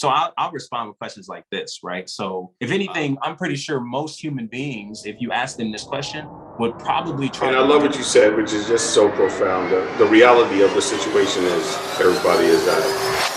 So I'll respond with questions like this, right? So if anything, I'm pretty sure most human beings, if you ask them this question, would probably try And to I love do. what you said, which is just so profound. The reality of the situation is everybody is that.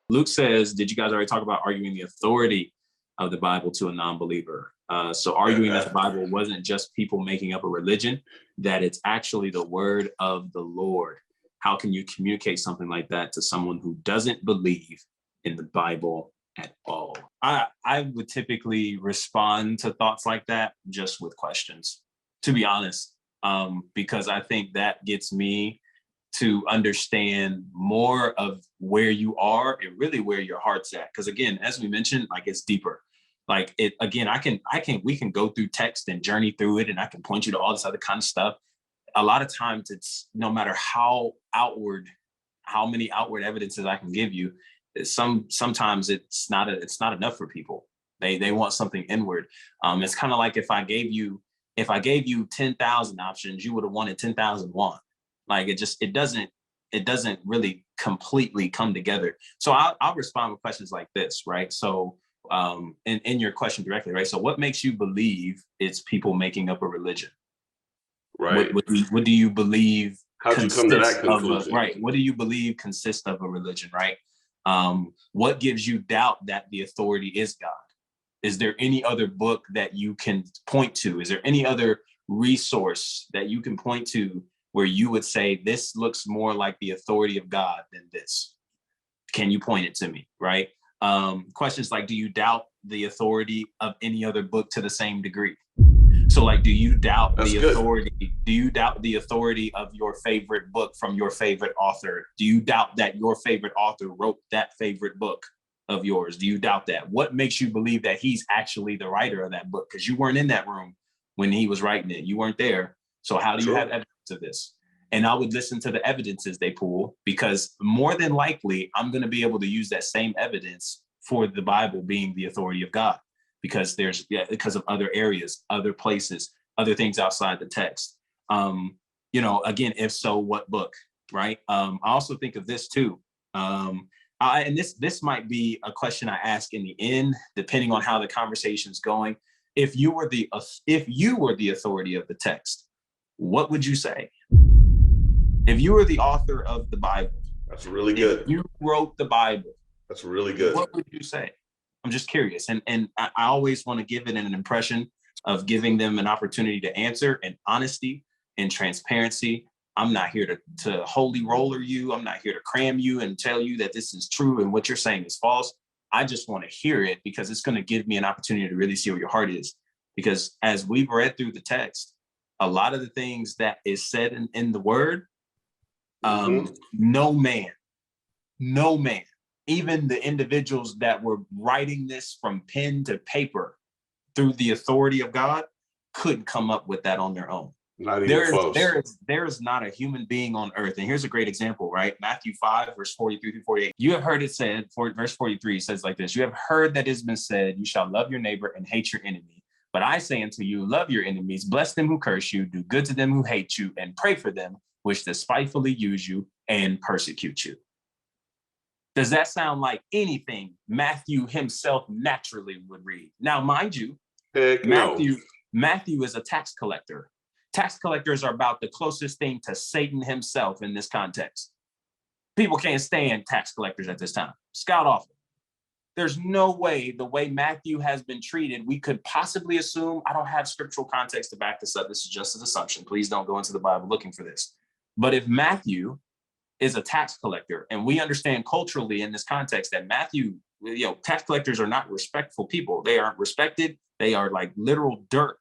Luke says, did you guys already talk about arguing the authority of the Bible to a non-believer? So arguing that the Bible wasn't just people making up a religion, that it's actually the word of the Lord. How can you communicate something like that to someone who doesn't believe in the Bible at all? I would typically respond to thoughts like that just with questions, to be honest, because I think that gets me to understand more of where you are and really where your heart's at. Because again, as we mentioned, like it's deeper. Like it again, we can go through text and journey through it, and I can point you to all this other kind of stuff. A lot of times it's no matter how many outward evidences I can give you, sometimes it's not enough for people. They want something inward. It's kind of like if I gave you 10,000 options, you would have wanted 10,001. Like it doesn't really completely come together. So I'll respond with questions like this, right? So in your question directly, right? So what makes you believe it's people making up a religion? Right. What do you believe? How'd you come to that conclusion? Right. What do you believe consists of a religion, right? What gives you doubt that the authority is God? Is there any other book that you can point to? Is there any other resource that you can point to where you would say, this looks more like the authority of God than this? Can you point it to me, right? Questions like, do you doubt the authority of any other book to the same degree? So like, do you doubt the authority? Do you doubt the authority of your favorite book from your favorite author? Do you doubt that your favorite author wrote that favorite book of yours? Do you doubt that? What makes you believe that he's actually the writer of that book? Because you weren't in that room when he was writing it. You weren't there. So how do you have evidence of this? And I would listen to the evidences they pull, because more than likely, I'm going to be able to use that same evidence for the Bible being the authority of God, because because of other areas, other places, other things outside the text. Again, if so, what book, right? I also think of this too. And this might be a question I ask in the end, depending on how the conversation's going. If you were the authority of the text, what would you say? If you were the author of the Bible, that's really good. If you wrote the Bible, that's really good. What would you say? I'm just curious, and I always want to give it an impression of giving them an opportunity to answer, and honesty and transparency. I'm not here to holy roller you. I'm not here to cram you and tell you that this is true and what you're saying is false. I just want to hear it, because it's going to give me an opportunity to really see where your heart is. Because as we've read through the text, a lot of the things that is said in the word, no man, even the individuals that were writing this from pen to paper through the authority of God, couldn't come up with that on their own. Not even close. There is not a human being on earth. And here's a great example, right? Matthew 5, verse 43 through 48. You have heard it said, verse 43 says like this: you have heard that it has been said, you shall love your neighbor and hate your enemy. But I say unto you, love your enemies, bless them who curse you, do good to them who hate you, and pray for them which despitefully use you and persecute you. Does that sound like anything Matthew himself naturally would read? Now, mind you, Matthew is a tax collector. Tax collectors are about the closest thing to Satan himself in this context. People can't stand tax collectors at this time. Scout off. There's no way, the way Matthew has been treated, we could possibly assume. I don't have scriptural context to back this up. This is just an assumption. Please don't go into the Bible looking for this. But if Matthew is a tax collector, and we understand culturally in this context that Matthew, tax collectors are not respectful people. They aren't respected. They are like literal dirt.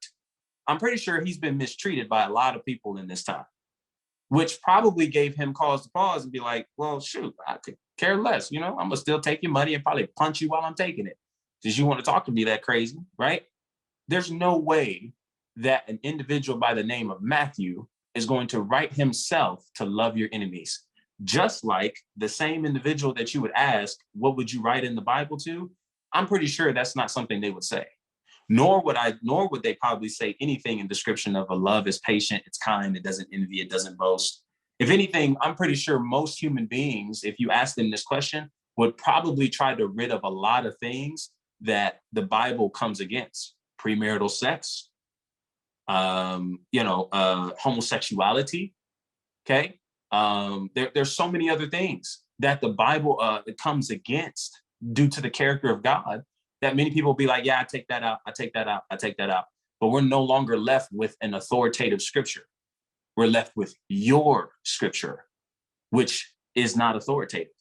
I'm pretty sure he's been mistreated by a lot of people in this time, which probably gave him cause to pause and be like, well, shoot, I could care less. I'm going to still take your money and probably punch you while I'm taking it, because you want to talk to me that crazy, right? There's no way that an individual by the name of Matthew is going to write himself to love your enemies. Just like the same individual that you would ask, what would you write in the Bible to? I'm pretty sure that's not something they would say. Nor would they probably say anything in description of a love is patient, it's kind, it doesn't envy, it doesn't boast. If anything, I'm pretty sure most human beings, if you ask them this question, would probably try to rid of a lot of things that the Bible comes against: premarital sex, homosexuality. Okay. There's so many other things that the Bible comes against due to the character of God, that many people will be like, yeah, I take that out. I take that out. I take that out. But we're no longer left with an authoritative scripture. We're left with your scripture, which is not authoritative.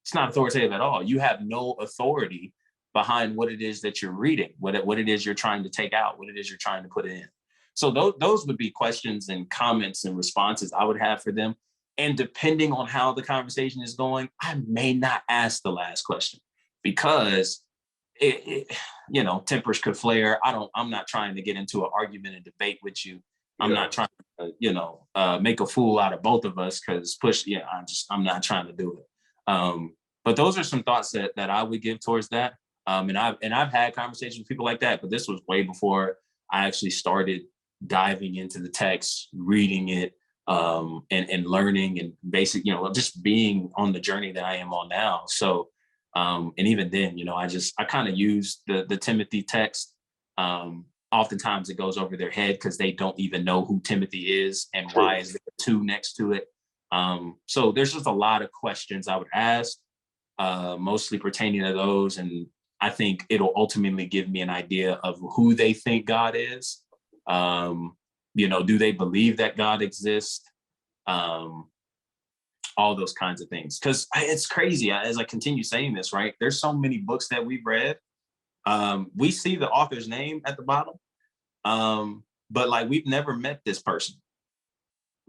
It's not authoritative at all. You have no authority behind what it is that you're reading, what it is you're trying to take out, what it is you're trying to put in. So those would be questions and comments and responses I would have for them. And depending on how the conversation is going, I may not ask the last question, because tempers could flare. I'm not trying to get into an argument and debate with you. I'm not trying to, make a fool out of both of us, because I'm not trying to do it. But those are some thoughts that I would give towards that. And I've had conversations with people like that, but this was way before I actually started diving into the text, reading it, and learning, and just being on the journey that I am on now. So, and even then, I kind of use the Timothy text. Oftentimes it goes over their head because they don't even know who Timothy is and why is there two next to it. So there's just a lot of questions I would ask, mostly pertaining to those. And I think it'll ultimately give me an idea of who they think God is. Do they believe that God exists? All those kinds of things. Because it's crazy, as I continue saying this, right? There's so many books that we've read. We see the author's name at the bottom, but we've never met this person.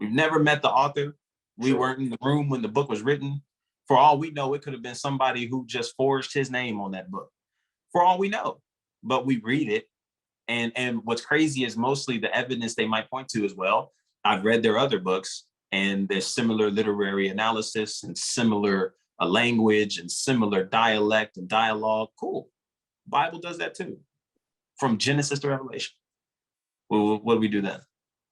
We've never met the author. We weren't in the room when the book was written. For all we know, it could have been somebody who just forged his name on that book. For all we know, but we read it. And what's crazy is mostly the evidence they might point to as well. I've read their other books, and there's similar literary analysis and similar language and similar dialect and dialogue. Cool. Bible does that too, from Genesis to Revelation. What do we do then?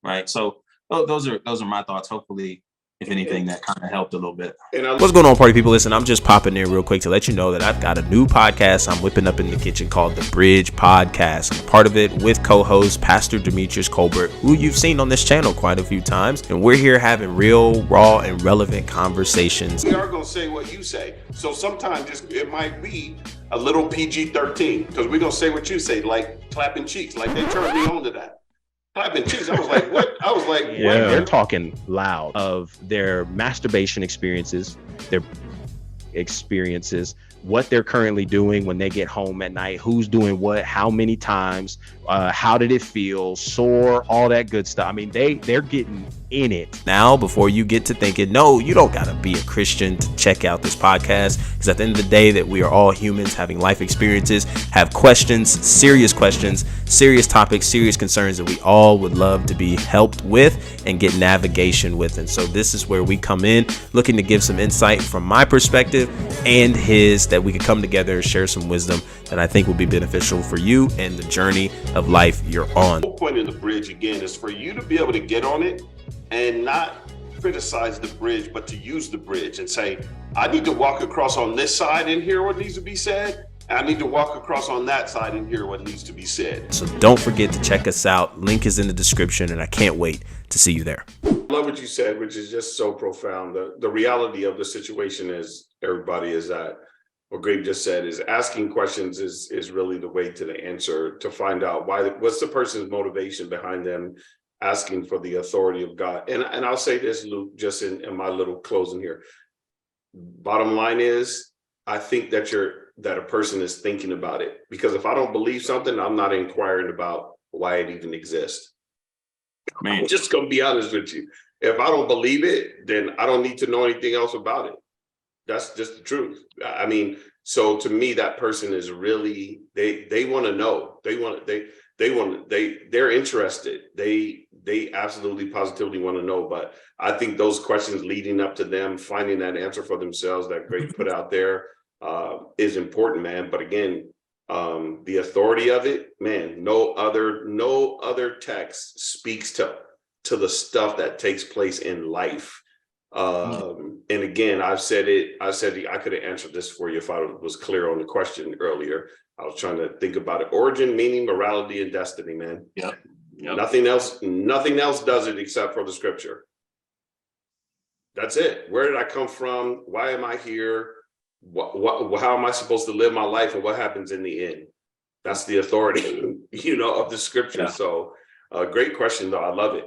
Right. So those are my thoughts. Hopefully, if anything, that kind of helped a little bit. What's going on, party people? Listen, I'm just popping in real quick to let you know that I've got a new podcast I'm whipping up in the kitchen called The Bridge Podcast. I'm part of it with co-host Pastor Demetrius Colbert, who you've seen on this channel quite a few times. And we're here having real, raw, and relevant conversations. We are going to say what you say. So sometimes it might be a little PG-13, because we're going to say what you say, like clapping cheeks, like they turned me on to that. Clapping cheeks. I was like, what? Yeah, they're talking loud of their masturbation experiences, what they're currently doing when they get home at night, who's doing what, how many times, how did it feel, sore, all that good stuff. I mean, they're getting in it. Now, before you get to thinking, no, you don't gotta be a Christian to check out this podcast, because at the end of the day, that we are all humans having life experiences, have questions, serious topics, serious concerns that we all would love to be helped with and get navigation with. And so this is where we come in, looking to give some insight from my perspective and his, that we could come together, share some wisdom that I think will be beneficial for you and the journey of life you're on. The whole point of the bridge, again, is for you to be able to get on it and not criticize the bridge, but to use the bridge and say, I need to walk across on this side and hear what needs to be said. I need to walk across on that side and hear what needs to be said. So don't forget to check us out. Link is in the description, and I can't wait to see you there. I love what you said, which is just so profound. The reality of the situation is, everybody, is that what Greg just said is asking questions is really the way to the answer, to find out what's the person's motivation behind them asking for the authority of God. And I'll say this, Luke, just in my little closing here. Bottom line is, I think that a person is thinking about it, because if I don't believe something, I'm not inquiring about why it even exists. Man, I'm just going to be honest with you. If I don't believe it, then I don't need to know anything else about it. That's just the truth. I mean, so to me, that person is really, they want to know. They're interested. They absolutely positively want to know. But I think those questions leading up to them finding that answer for themselves that Greg put out there is important, man. But again, the authority of it, man, no other text speaks to to the stuff that takes place in life. And again, I said I could have answered this for you if I was clear on the question earlier. I was trying to think about it. Origin, meaning, morality, and destiny, man. Yep. Nothing else does it except for the scripture. That's it. Where did I come from? Why am I here? How am I supposed to live my life, and what happens in the end? That's the authority, of the scripture. Yeah. So great question, though. I love it.